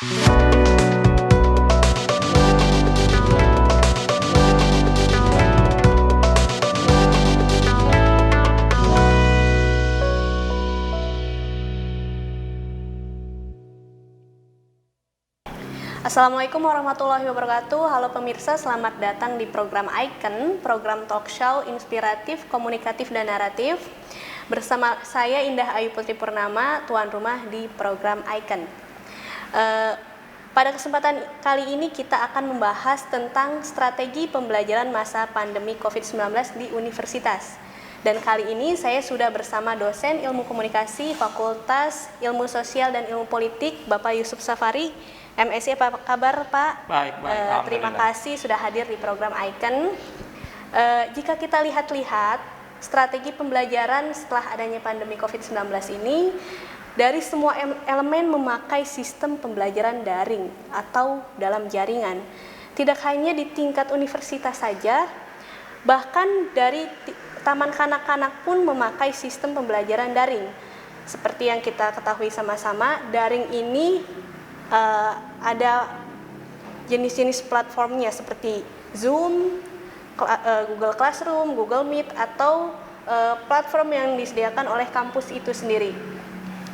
Assalamualaikum warahmatullahi wabarakatuh. Halo pemirsa, selamat datang di program Icon, program talk show inspiratif, komunikatif, dan naratif. Bersama saya Indah Ayu Putri Purnama, tuan rumah di program Icon. Pada kesempatan kali ini kita akan membahas tentang strategi pembelajaran masa pandemi COVID-19 di universitas. Dan kali ini saya sudah bersama dosen Ilmu Komunikasi Fakultas Ilmu Sosial dan Ilmu Politik, Bapak Yusuf Safari. MSc, apa kabar Pak? Baik. Terima kasih sudah hadir di program Icon. Jika kita lihat-lihat strategi pembelajaran setelah adanya pandemi COVID-19 ini, dari semua elemen memakai sistem pembelajaran daring atau dalam jaringan. Tidak hanya di tingkat universitas saja, bahkan dari taman kanak-kanak pun memakai sistem pembelajaran daring. Seperti yang kita ketahui sama-sama, daring ini ada jenis-jenis platformnya seperti Zoom, Google Classroom, Google Meet, atau platform yang disediakan oleh kampus itu sendiri.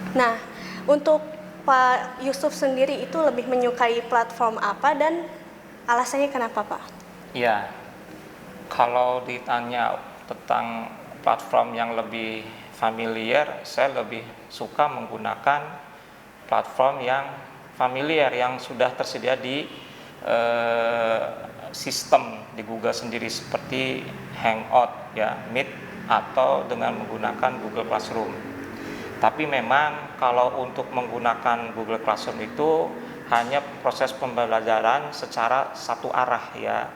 Nah, untuk Pak Yusuf sendiri itu lebih menyukai platform apa dan alasannya kenapa, Pak? Ya, kalau ditanya tentang platform yang lebih familiar, saya lebih suka menggunakan platform yang familiar yang sudah tersedia di sistem di Google sendiri seperti Hangout, ya, Meet, atau dengan menggunakan Google Classroom. Tapi memang kalau untuk menggunakan Google Classroom itu hanya proses pembelajaran secara satu arah, ya.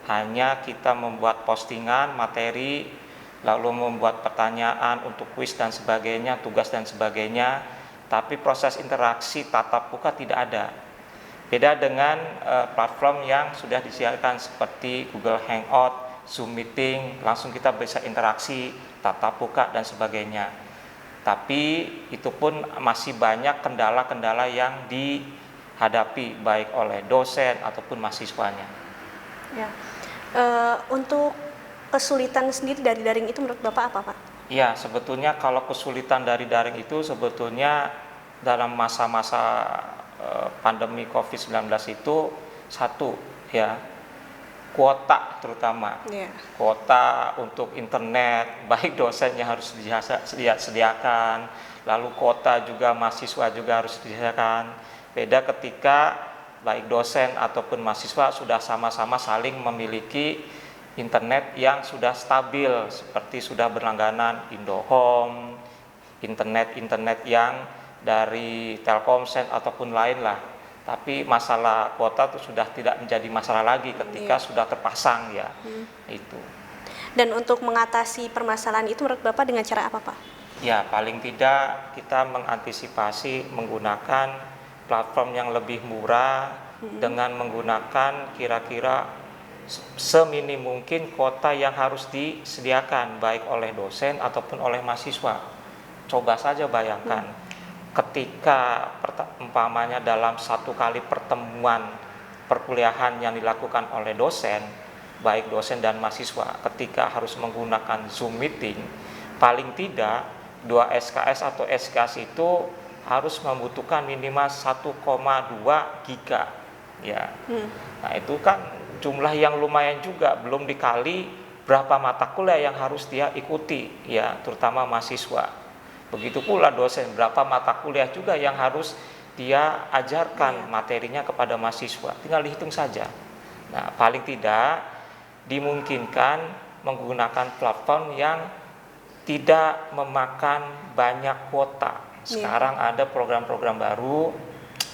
Hanya kita membuat postingan materi, lalu membuat pertanyaan untuk kuis dan sebagainya, tugas dan sebagainya. Tapi proses interaksi tatap muka tidak ada. Beda dengan platform yang sudah disediakan seperti Google Hangout, Zoom Meeting, langsung kita bisa interaksi, tatap muka dan sebagainya. Tapi itu pun masih banyak kendala-kendala yang dihadapi baik oleh dosen ataupun mahasiswanya. Ya, untuk kesulitan sendiri dari daring itu menurut Bapak apa, Pak? Ya, sebetulnya kalau kesulitan dari daring itu sebetulnya dalam masa-masa pandemi COVID-19 itu satu, ya, kuota terutama. Kuota untuk internet, baik dosennya harus disediakan, lalu kuota juga mahasiswa juga harus disediakan. Beda ketika baik dosen ataupun mahasiswa sudah sama-sama saling memiliki internet yang sudah stabil, seperti sudah berlangganan Indohome, internet yang dari Telkomsel ataupun lain lah. Tapi masalah kuota itu sudah tidak menjadi masalah lagi ketika sudah terpasang, ya. Itu. Dan untuk mengatasi permasalahan itu menurut Bapak dengan cara apa, Pak? Ya, paling tidak kita mengantisipasi menggunakan platform yang lebih murah dengan menggunakan kira-kira seminim mungkin kuota yang harus disediakan baik oleh dosen ataupun oleh mahasiswa. Coba saja bayangkan ketika umpamanya dalam satu kali pertemuan perkuliahan yang dilakukan oleh dosen, baik dosen dan mahasiswa, ketika harus menggunakan Zoom Meeting, paling tidak 2 SKS atau SKS itu harus membutuhkan minimal 1,2 giga, ya. Nah, itu kan jumlah yang lumayan juga, belum dikali berapa mata kuliah yang harus dia ikuti, ya, terutama mahasiswa. Begitu pula dosen, berapa mata kuliah juga yang harus dia ajarkan materinya kepada mahasiswa. Tinggal dihitung saja. Nah, paling tidak dimungkinkan menggunakan platform yang tidak memakan banyak kuota. Sekarang ada program-program baru,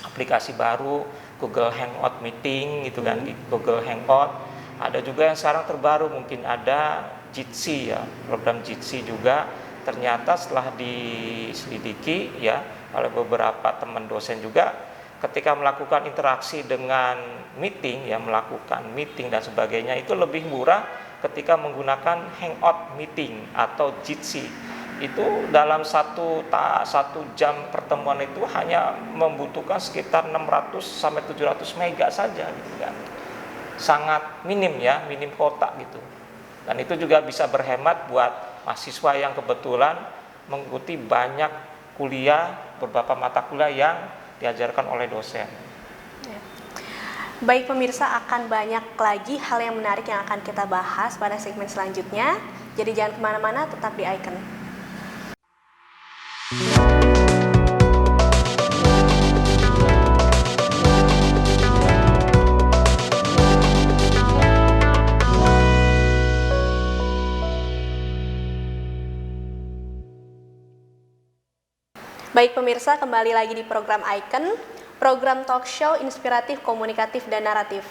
aplikasi baru, Google Hangout Meeting gitu kan, Google Hangout. Ada juga yang sekarang terbaru, mungkin ada Jitsi, ya, program Jitsi juga. Ternyata setelah diselidiki, ya, oleh beberapa teman dosen juga, ketika melakukan interaksi dengan meeting, ya, melakukan meeting dan sebagainya, itu lebih murah ketika menggunakan Hangout Meeting atau Jitsi. itu dalam satu jam pertemuan itu hanya membutuhkan sekitar 600 sampai 700 mega saja gitu kan. Sangat minim ya, minim kuota gitu. Dan itu juga bisa berhemat buat mahasiswa yang kebetulan mengikuti banyak kuliah, beberapa mata kuliah yang diajarkan oleh dosen. Baik pemirsa, akan banyak lagi hal yang menarik yang akan kita bahas pada segmen selanjutnya. Jadi jangan kemana-mana, tetap di Icon. Baik pemirsa, kembali lagi di program Icon, program talk show inspiratif, komunikatif, dan naratif.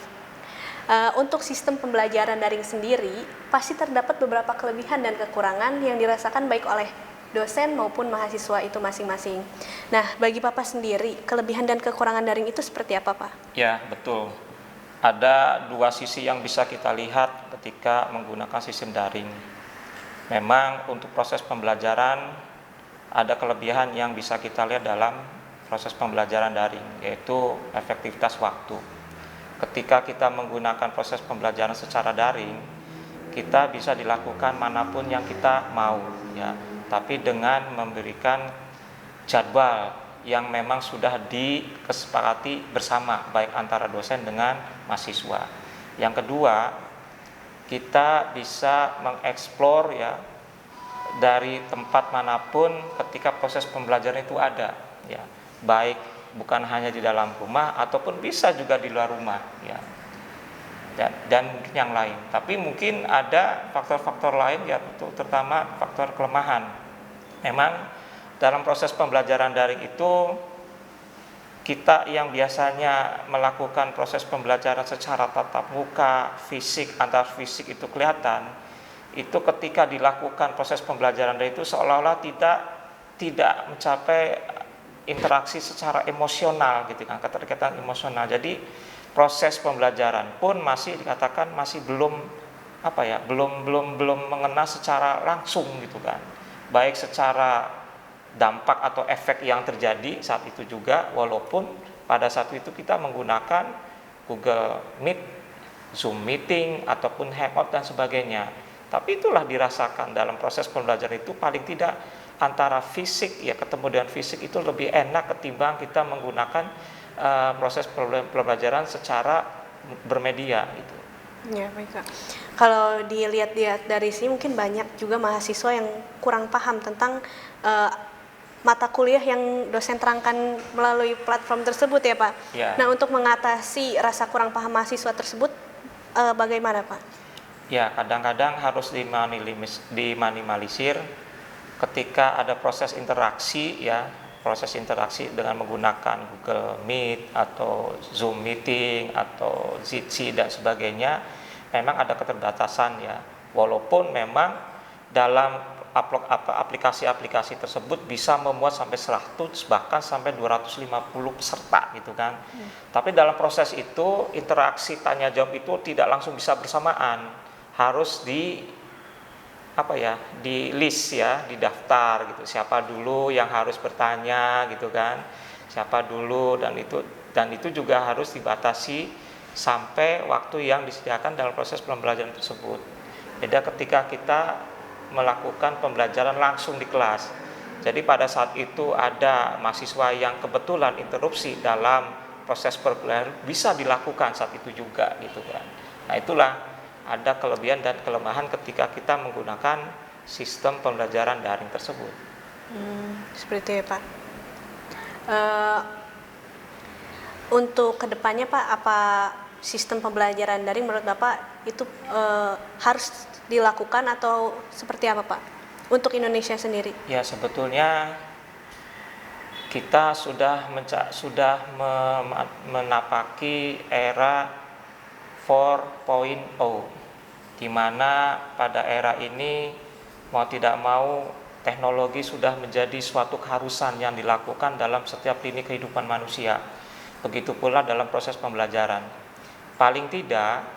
Untuk sistem pembelajaran daring sendiri, pasti terdapat beberapa kelebihan dan kekurangan yang dirasakan baik oleh dosen maupun mahasiswa itu masing-masing. Nah, bagi Bapak sendiri, kelebihan dan kekurangan daring itu seperti apa, Pak? Ya, betul. Ada dua sisi yang bisa kita lihat ketika menggunakan sistem daring. Memang untuk proses pembelajaran ada kelebihan yang bisa kita lihat dalam proses pembelajaran daring, yaitu efektivitas waktu. Ketika kita menggunakan proses pembelajaran secara daring, kita bisa dilakukan manapun yang kita mau, ya. Tapi dengan memberikan jadwal yang memang sudah disepakati bersama, baik antara dosen dengan mahasiswa. Yang kedua, kita bisa mengeksplor ya dari tempat manapun ketika proses pembelajaran itu ada, ya. Baik bukan hanya di dalam rumah ataupun bisa juga di luar rumah, ya. Dan mungkin yang lain. Tapi mungkin ada faktor-faktor lain, ya, terutama faktor kelemahan. Memang dalam proses pembelajaran daring itu kita yang biasanya melakukan proses pembelajaran secara tatap muka, fisik, antar fisik itu kelihatan. Itu ketika dilakukan proses pembelajaran daring itu seolah-olah tidak mencapai interaksi secara emosional gitu kan, keterikatan emosional. Jadi proses pembelajaran pun masih dikatakan masih belum mengena secara langsung gitu kan. Baik secara dampak atau efek yang terjadi saat itu juga, walaupun pada saat itu kita menggunakan Google Meet, Zoom Meeting ataupun Hangout dan sebagainya. Tapi itulah dirasakan dalam proses pembelajaran itu paling tidak antara fisik ya, ketemu dengan fisik itu lebih enak ketimbang kita menggunakan proses pembelajaran secara bermedia gitu. Ya, baik Kak. Kalau dilihat dari sini mungkin banyak juga mahasiswa yang kurang paham tentang mata kuliah yang dosen terangkan melalui platform tersebut ya Pak. Ya. Nah, untuk mengatasi rasa kurang paham mahasiswa tersebut bagaimana Pak? Ya, kadang-kadang harus diminimalisir ketika ada proses interaksi ya, proses interaksi dengan menggunakan Google Meet atau Zoom Meeting atau Jitsi dan sebagainya, memang ada keterbatasan ya. Walaupun memang dalam aplikasi-aplikasi tersebut bisa memuat sampai 100 bahkan sampai 250 peserta gitu kan. Tapi dalam proses itu interaksi tanya jawab itu tidak langsung bisa bersamaan, harus di list ya, di daftar gitu, siapa dulu yang harus bertanya gitu kan, siapa dulu, dan itu juga harus dibatasi sampai waktu yang disediakan dalam proses pembelajaran tersebut. Beda ketika kita melakukan pembelajaran langsung di kelas. Jadi pada saat itu ada mahasiswa yang kebetulan interupsi dalam proses pembelajaran, bisa dilakukan saat itu juga gitu kan. Nah, itulah ada kelebihan dan kelemahan ketika kita menggunakan sistem pembelajaran daring tersebut. Seperti itu ya Pak. Untuk kedepannya Pak, apa sistem pembelajaran daring menurut Bapak itu harus dilakukan atau seperti apa Pak untuk Indonesia sendiri? Ya, sebetulnya kita sudah menapaki era 4.0, di mana pada era ini mau tidak mau teknologi sudah menjadi suatu keharusan yang dilakukan dalam setiap lini kehidupan manusia. Begitu pula dalam proses pembelajaran. Paling tidak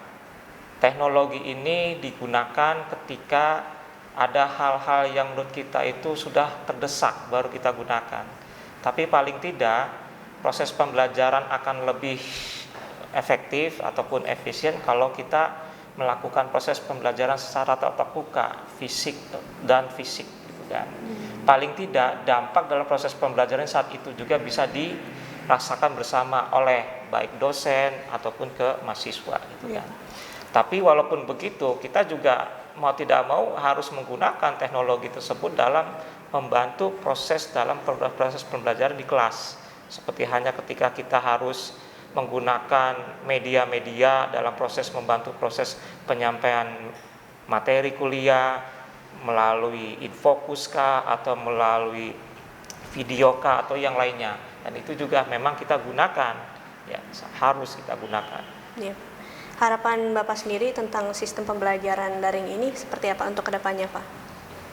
teknologi ini digunakan ketika ada hal-hal yang menurut kita itu sudah terdesak baru kita gunakan. Tapi paling tidak proses pembelajaran akan lebih efektif ataupun efisien kalau kita melakukan proses pembelajaran secara tatap muka, fisik dan fisik gitu kan. Paling tidak dampak dalam proses pembelajaran saat itu juga bisa dirasakan bersama oleh baik dosen ataupun ke mahasiswa gitu kan. Tapi walaupun begitu, kita juga mau tidak mau harus menggunakan teknologi tersebut dalam membantu dalam proses pembelajaran di kelas. Seperti hanya ketika kita harus menggunakan media-media dalam proses membantu proses penyampaian materi kuliah melalui infocus kah atau melalui video kah atau yang lainnya. Dan itu juga memang kita gunakan, ya harus kita gunakan. Ya. Harapan Bapak sendiri tentang sistem pembelajaran daring ini seperti apa untuk kedepannya, Pak?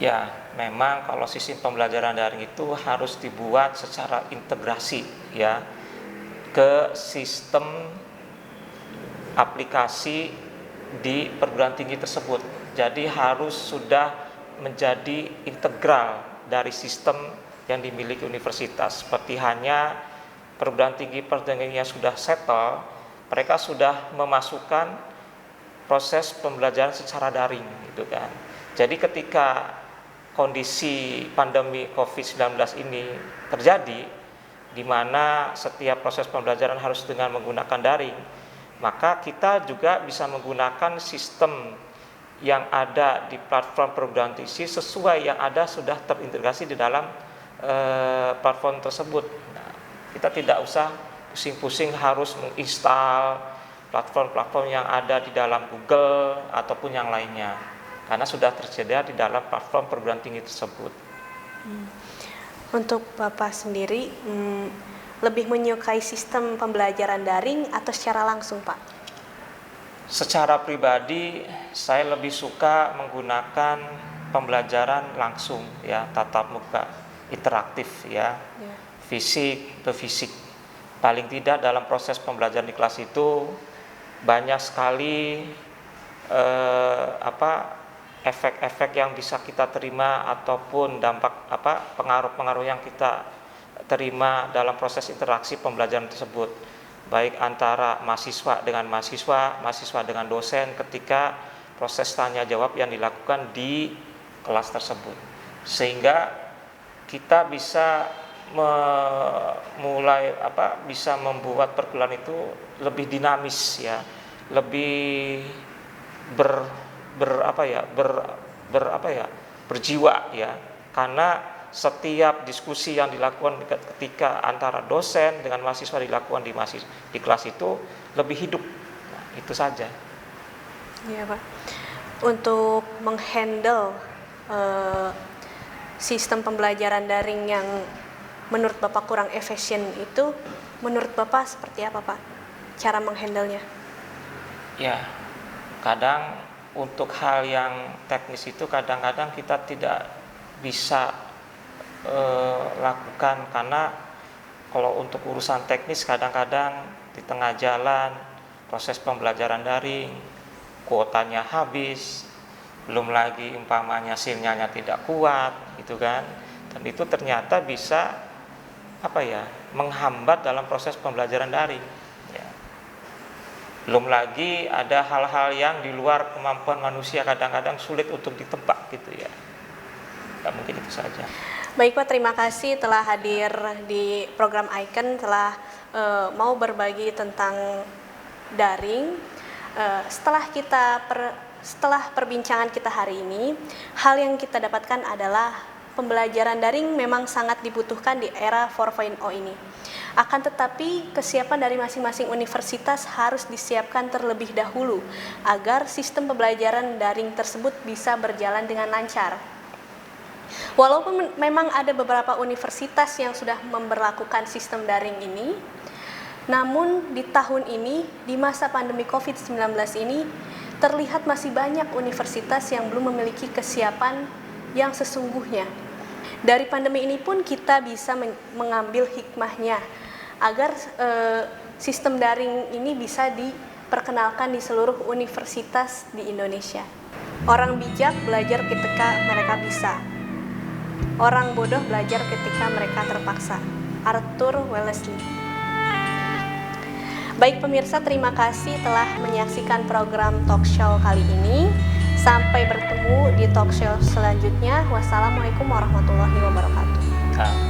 Ya, memang kalau sistem pembelajaran daring itu harus dibuat secara integrasi ya ke sistem aplikasi di perguruan tinggi tersebut. Jadi harus sudah menjadi integral dari sistem yang dimiliki universitas. Seperti hanya perguruan tinggi yang sudah settle, mereka sudah memasukkan proses pembelajaran secara daring gitu kan. Jadi ketika kondisi pandemi COVID-19 ini terjadi di mana setiap proses pembelajaran harus dengan menggunakan daring, maka kita juga bisa menggunakan sistem yang ada di platform perguruan tinggi sesuai yang ada sudah terintegrasi di dalam platform tersebut. Nah, kita tidak usah pusing-pusing harus menginstal platform-platform yang ada di dalam Google ataupun yang lainnya, karena sudah tersedia di dalam platform perguruan tinggi tersebut. Untuk Bapak sendiri, lebih menyukai sistem pembelajaran daring atau secara langsung, Pak? Secara pribadi, saya lebih suka menggunakan pembelajaran langsung, ya, tatap muka, interaktif, ya. Fisik ke fisik. Paling tidak dalam proses pembelajaran di kelas itu banyak sekali efek-efek yang bisa kita terima ataupun pengaruh-pengaruh yang kita terima dalam proses interaksi pembelajaran tersebut, baik antara mahasiswa dengan mahasiswa, mahasiswa dengan dosen ketika proses tanya jawab yang dilakukan di kelas tersebut, sehingga kita bisa bisa membuat perkuliahan itu lebih dinamis ya, lebih berjiwa ya, karena setiap diskusi yang dilakukan ketika antara dosen dengan mahasiswa dilakukan di kelas itu lebih hidup. Nah, itu saja. Iya, Pak. Untuk menghandle sistem pembelajaran daring yang menurut Bapak kurang efisien itu, menurut Bapak seperti apa, Pak, cara menghandlenya? Ya, kadang untuk hal yang teknis itu kadang-kadang kita tidak bisa lakukan, karena kalau untuk urusan teknis kadang-kadang di tengah jalan proses pembelajaran daring kuotanya habis, belum lagi umpamanya sinyalnya tidak kuat gitu kan, dan itu ternyata bisa menghambat dalam proses pembelajaran daring ya. Belum lagi ada hal-hal yang di luar kemampuan manusia kadang-kadang sulit untuk ditebak gitu ya. Ya, mungkin itu saja. Baik, Pak, terima kasih telah hadir di program Icon, telah mau berbagi tentang daring. Setelah perbincangan kita hari ini, hal yang kita dapatkan adalah pembelajaran daring memang sangat dibutuhkan di era 4.0 ini. Akan tetapi, kesiapan dari masing-masing universitas harus disiapkan terlebih dahulu agar sistem pembelajaran daring tersebut bisa berjalan dengan lancar. Walaupun memang ada beberapa universitas yang sudah memberlakukan sistem daring ini, namun di tahun ini, di masa pandemi COVID-19 ini, terlihat masih banyak universitas yang belum memiliki kesiapan yang sesungguhnya. Dari pandemi ini pun kita bisa mengambil hikmahnya agar sistem daring ini bisa diperkenalkan di seluruh universitas di Indonesia. Orang bijak belajar ketika mereka bisa. Orang bodoh belajar ketika mereka terpaksa. Arthur Wellesley. Baik pemirsa, terima kasih telah menyaksikan program talk show kali ini. Sampai bertemu di talk show selanjutnya. Wassalamualaikum warahmatullahi wabarakatuh.